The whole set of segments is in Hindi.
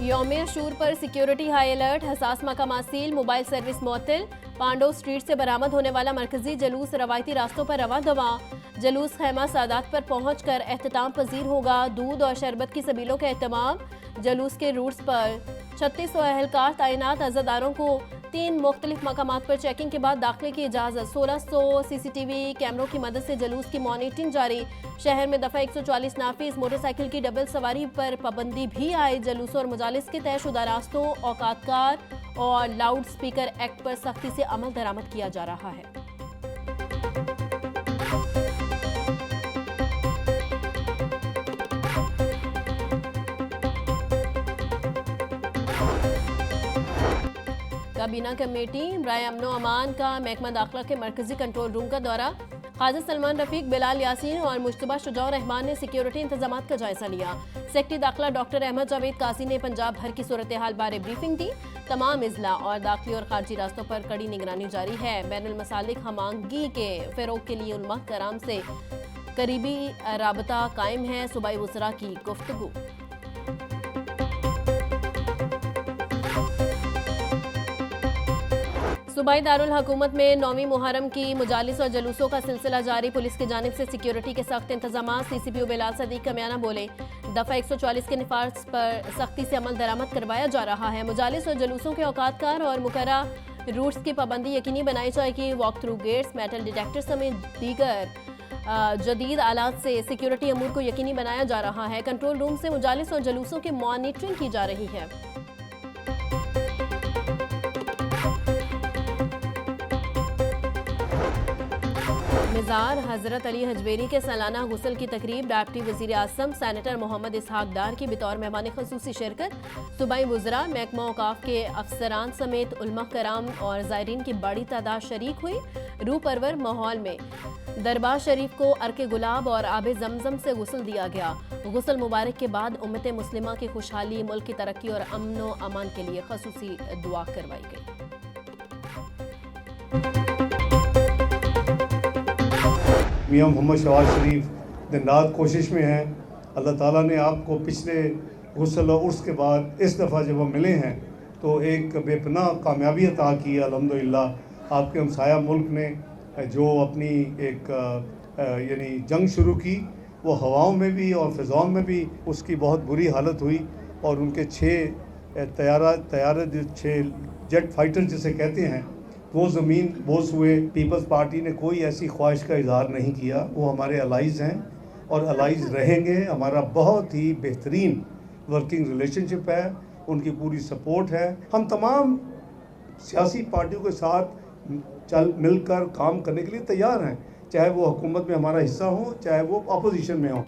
यौम अशूर पर सिक्योरिटी हाई अलर्ट, हसास मकामात सील, मोबाइल सर्विस मुअत्तल। पांडव स्ट्रीट से बरामद होने वाला मरकजी जलूस रवायती रास्तों पर रवा दवा। जलूस खैमा सादात पर पहुंचकर एहतमाम पजीर होगा। दूध और शरबत की सबीलों का एहतमाम। जलूस के रूट्स पर 3600 अहलकार तैनात। अज़ादारों को 3 मुख्तलिफ मकामात पर चेकिंग के बाद दाखिले की इजाज़त। 1600 CCTV कैमरों की मदद से जलूस की मॉनिटरिंग जारी। शहर में दफ़ा 144 नाफिज। मोटरसाइकिल की डबल सवारी पर पाबंदी भी आई। जलूस और मुजालिस के तयशुदा रास्तों, औकातकार और लाउड स्पीकर एक्ट पर सख्ती से अमल दरामद किया जा रहा है। काबीना कमेटी बराए अमनो अमान का महकमा दाखिला के मरकजी कंट्रोल रूम का दौरा। ख्वाजा सलमान रफीक, बिलाल यासीन और मुश्तबा शुजाउर रहमान ने सिक्योरिटी इंतजाम का जायजा लिया। सेक्रेटरी दाखिला डॉक्टर अहमद जावेद काजी ने पंजाब भर की सूरत हाल बारे ब्रीफिंग दी। तमाम इजला और दाखिली और खारजी रास्तों पर कड़ी निगरानी जारी है। बैनुल मसालिक हमांगी के फ़रोग के लिए उलमा कराम से करीबी राबता कायम है। सूबाई वज़रा की गुफ्तगू। सूबाई दारुल हुकूमत में 9वीं मुहर्रम की मुजालिस और जलूसों का सिलसिला जारी। पुलिस की जानिब से सिक्योरिटी के सख्त इंतजाम। CCPO बिलाल सदीक कमियाना बोले, दफ़ा 144 के निफाज पर सख्ती से अमल दरामद करवाया जा रहा है। मुजालिस और जलूसों के औकातकार और मुकर्रा रूट्स की पाबंदी यकीनी बनाई जाएगी। Walk through gates, metal detector समेत दीगर जदीद आलात से सिक्योरिटी अमूर को यकीनी बनाया जा रहा है। कंट्रोल रूम से मुजालिस और जलूसों की मॉनिटरिंग की जा रही है। मिज़ार हज़रत अली हजवेरी के सालाना गुस्ल की तकरीब। डिप्टी वज़ीर आज़म सेनेटर मोहम्मद इसहाक डार की बतौर मेहमान ख़ुसूसी शिरकत। सूबाई वज़रा, महकमा औकाफ के अफसरान समेत उलमा कराम और ज़ायरीन की बड़ी तादाद शरीक हुई। रूह परवर माहौल में दरबार शरीफ को अर्के गुलाब और आबे जमजम से गुस्ल दिया गया। गुस्ल मुबारक के बाद उम्मत मुस्लिमा की खुशहाली, मुल्क की तरक्की और अमन व अमान के लिए ख़ुसूसी दुआ करवाई गई। मियाँ मोहम्मद शवाज शरीफ दिन रात कोशिश में हैं। अल्लाह ताला ने आपको पिछले गुस्ल और उर्स के बाद इस दफ़ा जब हम मिले हैं तो एक बेपनाह कामयाबी अता की है अल्हम्दुलिल्लाह। आपके हमसाया मुल्क ने जो अपनी एक यानी जंग शुरू की, वो हवाओं में भी और फ़िज़ाओं में भी उसकी बहुत बुरी हालत हुई और उनके 6 तैयारा 6 जेट फाइटर जिसे कहते हैं वो ज़मीन बोस हुए। पीपल्स पार्टी ने कोई ऐसी ख्वाहिश का इजहार नहीं किया। वो हमारे अलाइज़ हैं और अलाइज़ रहेंगे। हमारा बहुत ही बेहतरीन वर्किंग रिलेशनशिप है, उनकी पूरी सपोर्ट है। हम तमाम सियासी पार्टियों के साथ मिलकर काम करने के लिए तैयार हैं, चाहे वो हुकूमत में हमारा हिस्सा हो, चाहे वो अपोजिशन में हो।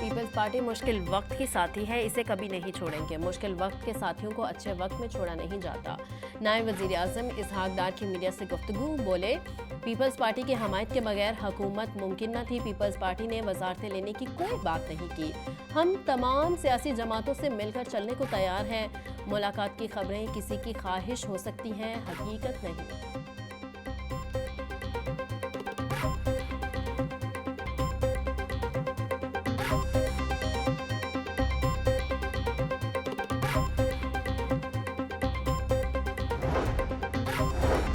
पीपल्स पार्टी मुश्किल वक्त की साथी है, इसे कभी नहीं छोड़ेंगे। मुश्किल वक्त के साथियों को अच्छे वक्त में छोड़ा नहीं जाता। नायब वज़ीर आज़म इसहाक डार की मीडिया से गुफ्तगू। बोले, पीपल्स पार्टी की हमायत के बगैर हुकूमत मुमकिन न थी। पीपल्स पार्टी ने वज़ारतें लेने की कोई बात नहीं की। हम तमाम सियासी जमातों से मिलकर चलने को तैयार हैं। मुलाकात की खबरें किसी की ख्वाहिश हो सकती हैं, हकीकत नहीं।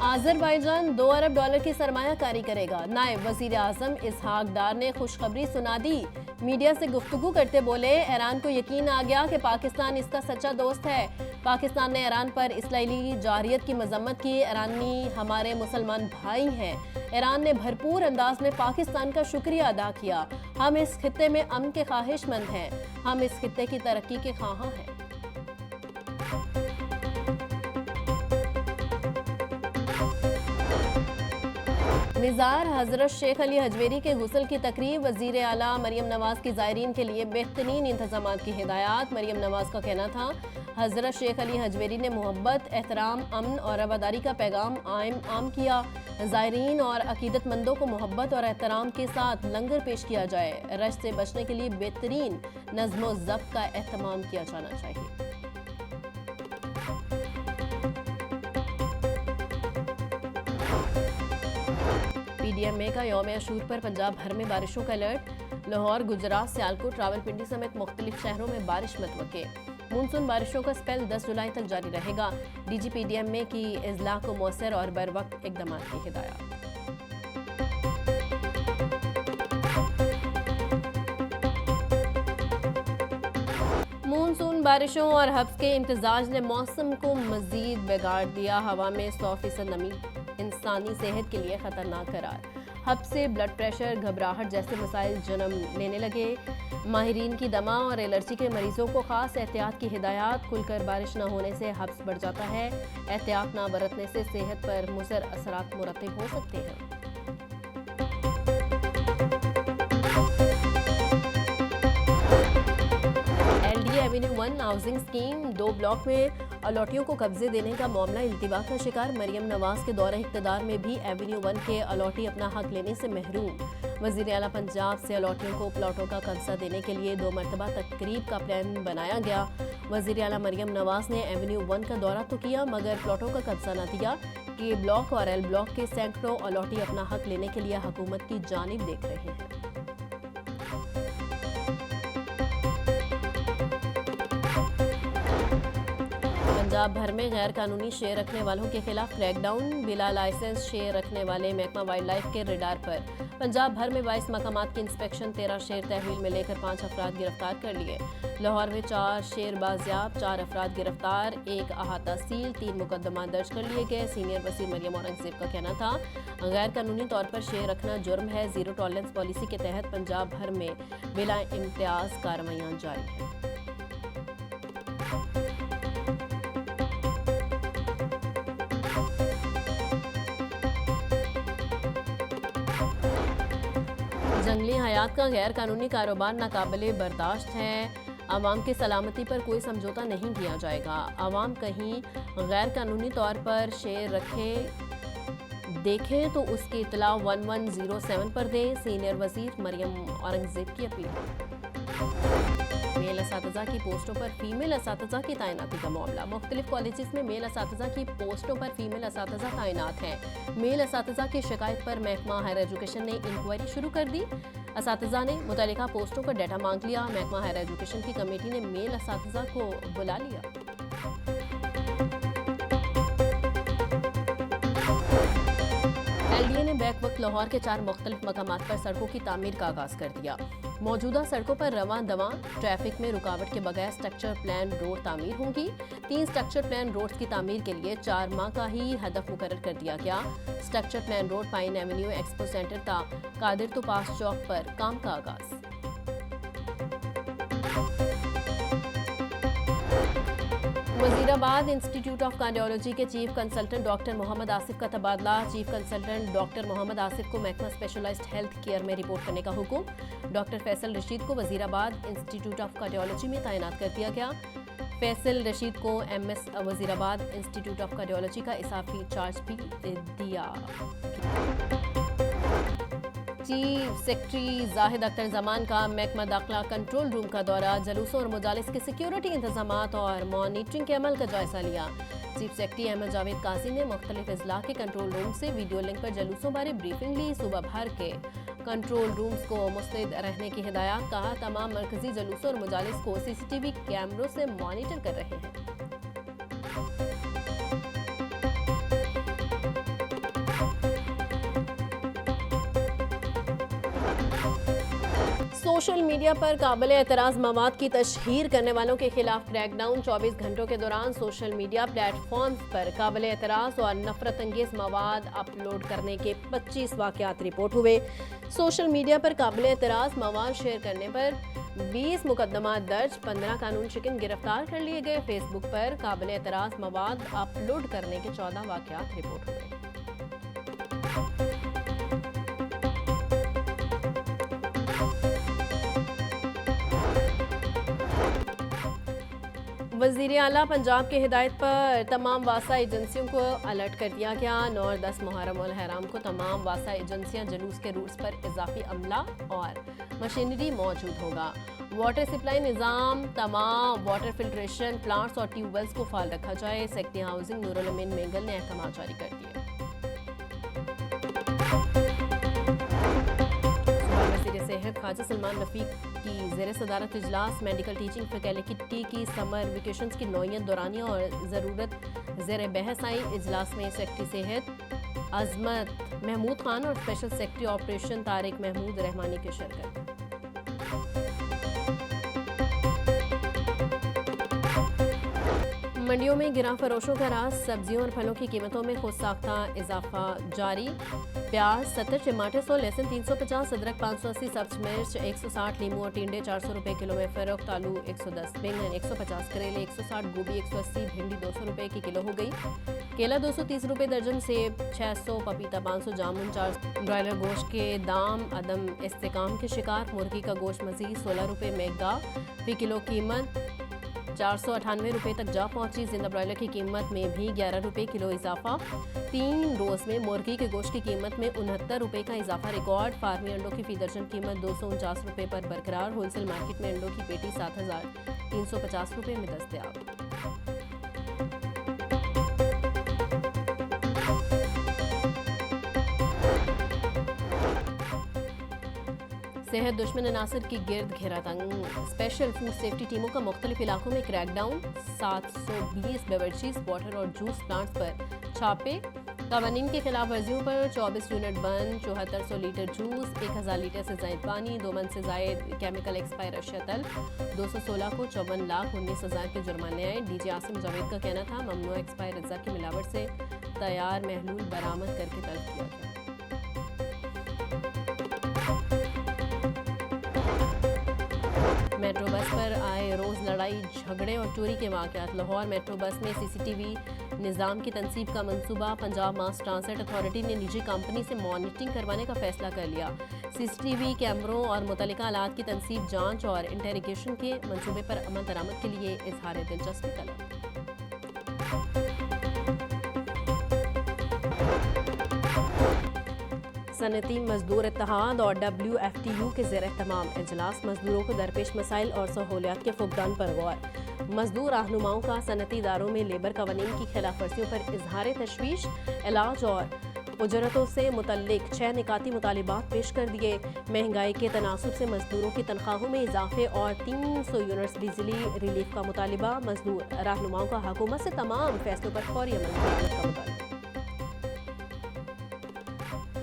अज़रबैजान $2 अरब की सरमायाकारी करेगा। नायब वज़ीर आज़म इसहाक डार ने खुशखबरी सुना दी। मीडिया से गुफ्तगू करते बोले, ईरान को यकीन आ गया कि पाकिस्तान इसका सच्चा दोस्त है। पाकिस्तान ने ईरान पर इसराइली जारियत की मजम्मत की। ईरानी हमारे मुसलमान भाई हैं। ईरान ने भरपूर अंदाज में पाकिस्तान का शुक्रिया अदा किया। हम इस खित्ते में अमन के ख्वाहिशमंद हैं। हम इस खित्ते की तरक्की के ख्वाहां हैं। मिज़ार हज़रत शेख अली हजवेरी के गुस्ल की तकरीब। वज़ीर आला मरियम नवाज़ की ज़ायरीन के लिए बेहतरीन इंतज़ामात की हिदायत। मरियम नवाज़ का कहना था, हज़रत शेख अली हजवेरी ने मोहब्बत, एहतराम, अमन और रवादारी का पैगाम आम किया। ज़ायरीन और अकीदतमंदों को मोहब्बत और एहतराम के साथ लंगर पेश किया जाए। रश से बचने के लिए बेहतरीन नज़्म व ज़ब्त का एहतमाम किया जाना चाहिए। PDMA का यौम अशूर पर पंजाब भर में बारिशों का अलर्ट। लाहौर, गुजरात, सियालकोट, रावलपिंडी समेत मुख्तलिफ शहरों में बारिश मतवक्के। मानसून बारिशों का स्पेल 10 जुलाई तक जारी रहेगा। DGPDM में की इजलाह को मौसर और बरवक्त इकदाम की हिदायत। मानसून बारिशों और हब्स के इम्तिजाज ने मौसम को मजीद बिगाड़ दिया। हवा में 100% नमी इंसानी सेहत के लिए खतरनाक करार। हब से ब्लड प्रेशर, घबराहट जैसे मसाइल जन्म लेने लगे। माहिरीन की दमा और एलर्जी के मरीजों को खास एहतियात की हिदायत। खुलकर बारिश न होने से हब्स बढ़ जाता है। एहतियात न बरतने से सेहत पर मुज़र असरात मुरतब हो सकते हैं। एवेन्यू 1 हाउसिंग स्कीम 2 ब्लॉक में अलॉटियों को कब्जे देने का मामला इल्तिबा का शिकार। मरियम नवाज के दौरे इक़्तिदार में भी एवेन्यू 1 के अलॉटी अपना हक लेने से महरूम। वज़ीर आला पंजाब से अलॉटियों को प्लॉटों का कब्जा देने के लिए 2 मरतबा तकरीब का प्लान बनाया गया। वज़ीर आला मरियम नवाज ने एवेन्यू 1 का दौरा तो किया मगर प्लॉटों का कब्जा न दिया। के ब्लॉक और एल ब्लॉक के सैकड़ों अलॉटी अपना हक लेने के लिए हुकूमत की जानिब देख रहे हैं। पंजाब भर में गैर कानूनी शेर रखने वालों के खिलाफ क्रैकडाउन। बिला लाइसेंस शेर रखने वाले महकमा वाइल्ड लाइफ के रडार पर। पंजाब भर में 22 मकामात की इंस्पेक्शन, 13 शेर तहवील में लेकर 5 अफराद गिरफ्तार कर लिए। लाहौर में 4 शेर बाजियाब, 4 अफराद गिरफ्तार, 1 अहाता सील, 3 मुकदमा दर्ज कर लिए गए। सीनियर वज़ीर मरियम औरंगज़ेब का कहना था गैर कानूनी तौर पर शेर रखना जुर्म है। जीरो टॉलरेंस पॉलिसी के तहत पंजाब भर में बिला इम्तियाज कार्रवाइयाँ जारी हैं। जंगली हयात का गैर कानूनी कारोबार नाकाबिले बर्दाश्त है। आवाम की सलामती पर कोई समझौता नहीं किया जाएगा। आवाम कहीं गैर कानूनी तौर पर शेर देखें तो उसकी इतला 1107 पर दें। सीनियर वज़ीर मरियम औरंगज़ेब की अपील। मेल असातिज़ा की पोस्टों पर फीमेल असातिज़ा की तैनाती का मामला। मुख्तलिफ कॉलेजेस में मेल असातिज़ा की पोस्टों पर फीमेल असातिज़ा तैनात हैं। मेल असातिज़ा की शिकायत पर महकमा हायर एजुकेशन ने इंक्वायरी शुरू कर दी। असातिज़ा ने मुतल्लिका पोस्टों का डाटा मांग लिया। महकमा हायर एजुकेशन की कमेटी ने मेल असातिज़ा को बुला लिया। LDA ने बैक वक्त लाहौर के 4 मुख्तलिफ मकामात पर सड़कों की तामीर का आगाज कर दिया। मौजूदा सड़कों पर रवां दवां ट्रैफिक में रुकावट के बगैर स्ट्रक्चर प्लान रोड तामीर होंगी। 3 स्ट्रक्चर प्लान रोड की तामीर के लिए 4 माह का ही हदफ मुकर्रर कर दिया गया। Structure plan road pine avenue expo centre का कादिर तो पास चौक पर काम का आगाज। वजीराबाद इंस्टीट्यूट ऑफ कार्डियोलॉजी के chief consultant doctor Muhammad Asif का तबादला। Chief consultant doctor Muhammad Asif को महकमा स्पेशलाइज्ड हेल्थ केयर में रिपोर्ट करने का हुक्म। डॉक्टर फैसल रशीद को वजीराबाद इंस्टीट्यूट ऑफ कार्डियोलॉजी में तैनात कर दिया गया। फैसल रशीद को MS Wazirabad institute of cardiology का इजाफी चार्ज भी दिया। चीफ सेक्रेटरी जाहिद अख्तर जमान का महकमा दाखिला कंट्रोल रूम का दौरा। जलूसों और मुजालिस के सिक्योरिटी इंतजामात और मॉनिटरिंग के अमल का जायजा लिया। चीफ सेक्रेटरी अहमद जावेद काजी ने मुख्तलिफ अजला के कंट्रोल रूम से वीडियो लिंक पर जलूसों बारे ब्रीफिंग ली। सूबा भर के कंट्रोल रूम्स को मुस्तैद रहने की हिदायत। कहा तमाम मरकजी जलूसों और मुजालिस को CCTV कैमरों से मॉनिटर कर रहे हैं। सोशल मीडिया पर काबिल एतराज़ मवाद की तशहीर करने वालों के खिलाफ क्रैकडाउन। 24 घंटों के दौरान सोशल मीडिया प्लेटफॉर्म्स पर काबिल एतराज़ और नफरत अंगेज मवाद अपलोड करने के 25 वाक़यात रिपोर्ट हुए। सोशल मीडिया पर काबिल एतराज़ मवाद शेयर करने पर 20 मुकदमा दर्ज, 15 कानून शिकन गिरफ्तार कर लिए गए। फेसबुक पर काबिल एतराज़ मवाद अपलोड करने के 14 वाक़यात रिपोर्ट हुए। वज़ीर आला पंजाब की हिदायत पर तमाम वासा एजेंसियों को अलर्ट कर दिया गया। 9 और 10 मुहर्रम उल हराम को तमाम वासा एजेंसियां जुलूस के रूट्स पर इजाफी अमला और मशीनरी मौजूद होगा। वाटर सप्लाई निज़ाम, तमाम वाटर फिल्ट्रेशन प्लांट्स और ट्यूबवेल्स को फाल रखा जाए। सेक्रेटरी हाउसिंग नूरुल अमीन मेंगल ने अहकाम जारी कर दिए। वज़ीर सेहत ख्वाजा सलमान रफ़ीक की ज़ेर सदारत इजलास मेडिकल टीचिंग फैकल्टी की समर वेकेशंस की नौयत दौरानिया और ज़रूरत ज़ेर बहस आई। इजलास में सेक्रेटरी सेहत अजमत महमूद खान और special secretary operation Tariq Mahmood Rehmani की शिरकत। मंडियों में गिरां फरोशों का राज, सब्जियों और फलों की कीमतों में खुद साख्ता इजाफा जारी। प्याज 70, टमाटर 100, लहसुन 350, अदरक 580, सब्ज मिर्च 160, लीमू और टिंडे 400 रुपये किलो में फरोख्त। आलू 110, बैंगन 150, करेले 160, गोभी 180, भिंडी 200 रुपये की किलो हो गई। केला 230 रुपये दर्जन, सेब 600, पपीता 500, जामुन 400। ब्रॉयलर गोश्त के दाम अदम इस्तेकाम के शिकार, मुर्गी का गोश्त मजीद 16 रुपये महंगा फी किलो, कीमत 498 रुपये तक जा पहुंची। जिंदा ब्रॉयलर की कीमत में भी 11 रुपये किलो इजाफा। 3 रोज़ में मुर्गी के गोश्त की कीमत में 69 रुपये का इजाफा रिकॉर्ड। फार्मी अंडों की फी दर्जन कीमत 249 रुपये पर बरकरार। होलसेल मार्केट में अंडों की पेटी 7,350 रुपये में दस्तयाब। सेहत दुश्मन अनासर की गिरद घेरा तंग, स्पेशल फूड सेफ्टी टीमों का मुख्तलिफ इलाकों में क्रैकडाउन। 720 बेवरेजेस, वाटर और जूस प्लांट्स पर छापे। कवानीन की खिलाफ वर्जियों पर 24 यूनिट बंद, 7400 लीटर जूस, 1000 लीटर से जायद पानी, 2 मन से जायद केमिकल एक्सपायर अशिया तलब। 216 को 54,19,000 के जुर्माने आए। डीजी आसिम जावेद का कहना था ममनू एक्सपायर अज्जा की मिलावट से तैयार महलूल बरामद करके तलब किया गया। मेट्रो बस पर आए रोज़ लड़ाई झगड़े और चोरी के वाक़यात। लाहौर मेट्रो बस में सीसीटीवी निज़ाम की तनसीब का मंसूबा। पंजाब मास ट्रांसपोर्ट अथॉरिटी ने निजी कंपनी से मॉनिटरिंग करवाने का फैसला कर लिया। सीसीटीवी कैमरों और मुतल्लिका आलात की तनसीब, जांच और इंटेरोगेशन के मंसूबे पर अमल दरामद के लिए इजहार दिलचस्पी तलब। सनती मजदूर इत्तेहाद और WFTU के ज़ेर एहतमाम इजलास, मजदूरों को दरपेश मसाइल और सहूलियात के फुकदान पर गौर। मजदूर रहनुमाओं का सनती इदारों में लेबर कवानीन की खिलाफ वर्जियों पर इजहार तशवीश। इलाज और उजरतों से मुतल्लिक 6 निकाती मुतालिबात पेश कर दिए। महंगाई के तनासुब से मजदूरों की तनख्वाहों में इजाफे और 300 यूनिट्स बिजली रिलीफ का मुतालिबा। मजदूर रहनुमाओं का हुकूमत से तमाम फैसलों पर फौरी अमल का मुतालिबा।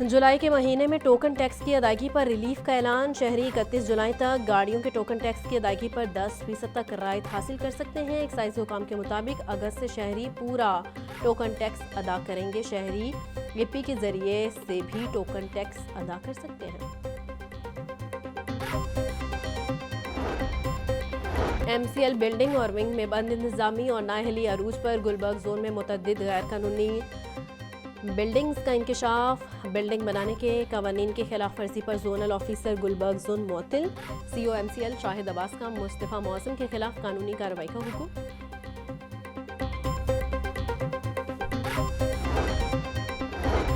जुलाई के महीने में टोकन टैक्स की अदायगी पर रिलीफ का ऐलान। शहरी 31 जुलाई तक गाड़ियों के टोकन टैक्स की अदायगी पर 10% तक रायत हासिल कर सकते हैं। एक्साइज हुकाम के मुताबिक अगस्त से शहरी पूरा टोकन टैक्स अदा करेंगे। शहरी EP के जरिए से भी टोकन टैक्स अदा कर सकते हैं। MCL बिल्डिंग और विंग में बंद इंतजामी और नाअहली अरूज पर गुलबर्ग जोन में मुतअद्दिद गैर कानूनी बिल्डिंग्स का इंकशाफ। बिल्डिंग बनाने के कवानीन के खिलाफ वर्जी पर जोनल ऑफिसर गुलबर्ग जोन मुअत्तिल। CO MCL शाहिद अब्बास का मुस्तफा मौसम के खिलाफ कानूनी कार्रवाई का हुक्म।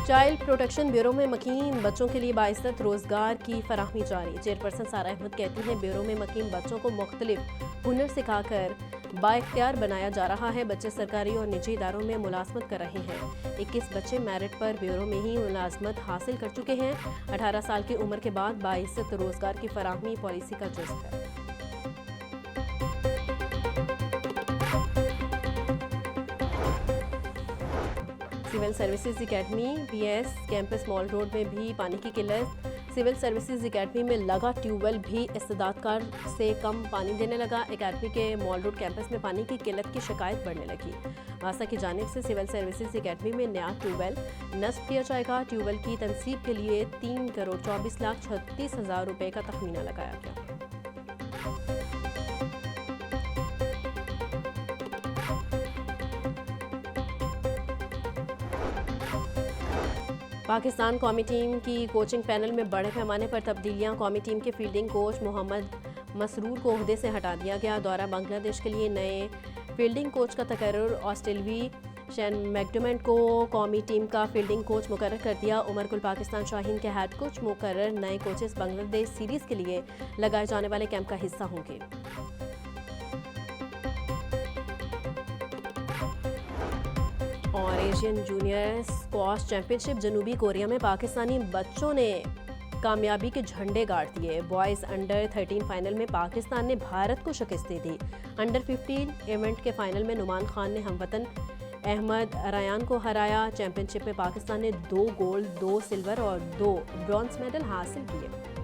चाइल्ड प्रोटेक्शन ब्यूरो में मकीन बच्चों के लिए बाइज्जत रोजगार की फराहमी जारी। चेयरपर्सन सारा अहमद कहती हैं ब्यूरो में मकीन बच्चों को मुख्तलिफ हुनर सिखाकर बाइख्तियार बनाया जा रहा है। बच्चे सरकारी और निजी इदारों में मुलाजमत कर रहे हैं। 21 बच्चे मेरिट पर ब्यूरो में ही मुलाजमत हासिल कर चुके हैं। 18 साल की उम्र के बाद बाइज्जत रोजगार की फराहमी पॉलिसी का जुज़ है। Civil services academy PS campus mall road में भी पानी की किल्लत। सिविल सर्विसेज एकेडमी में लगा ट्यूबवेल भी इस्तेदादकार से कम पानी देने लगा। एकेडमी के मॉल रोड कैंपस में पानी की किल्लत की शिकायत बढ़ने लगी। वासा की जानिब से सिविल सर्विसेज एकेडमी में नया ट्यूबवेल नस्ब किया जाएगा। ट्यूबवेल की तनसीब के लिए 3,24,36,000 रुपये का तखमीना लगाया गया। पाकिस्तान कौमी टीम की कोचिंग पैनल में बड़े पैमाने पर तब्दीलियां। कौमी टीम के फील्डिंग कोच मोहम्मद मसरूर को ओहदे से हटा दिया गया। दौरा बांग्लादेश के लिए नए फील्डिंग कोच का तकर्रुर। ऑस्ट्रेलवी शैन मैकडोमैन को कौमी टीम का फील्डिंग कोच मुकर्रर कर दिया। उमर गुल पाकिस्तान शाहीन के हेड कोच मुकर्रर। नए कोचेस बांग्लादेश सीरीज के लिए लगाए जाने वाले कैंप का हिस्सा होंगे। और एशियन जूनियर स्क्वॉश चैंपियनशिप जनूबी कोरिया में पाकिस्तानी बच्चों ने कामयाबी के झंडे गाड़ दिए। बॉयज़ अंडर 13 फाइनल में पाकिस्तान ने भारत को शिकस्त दे दी। अंडर 15 इवेंट के फाइनल में नुमान खान ने हमवतन अहमद रयान को हराया। चैंपियनशिप में पाकिस्तान ने 2 गोल्ड, 2 सिल्वर और 2 ब्रॉन्ज मेडल हासिल किए।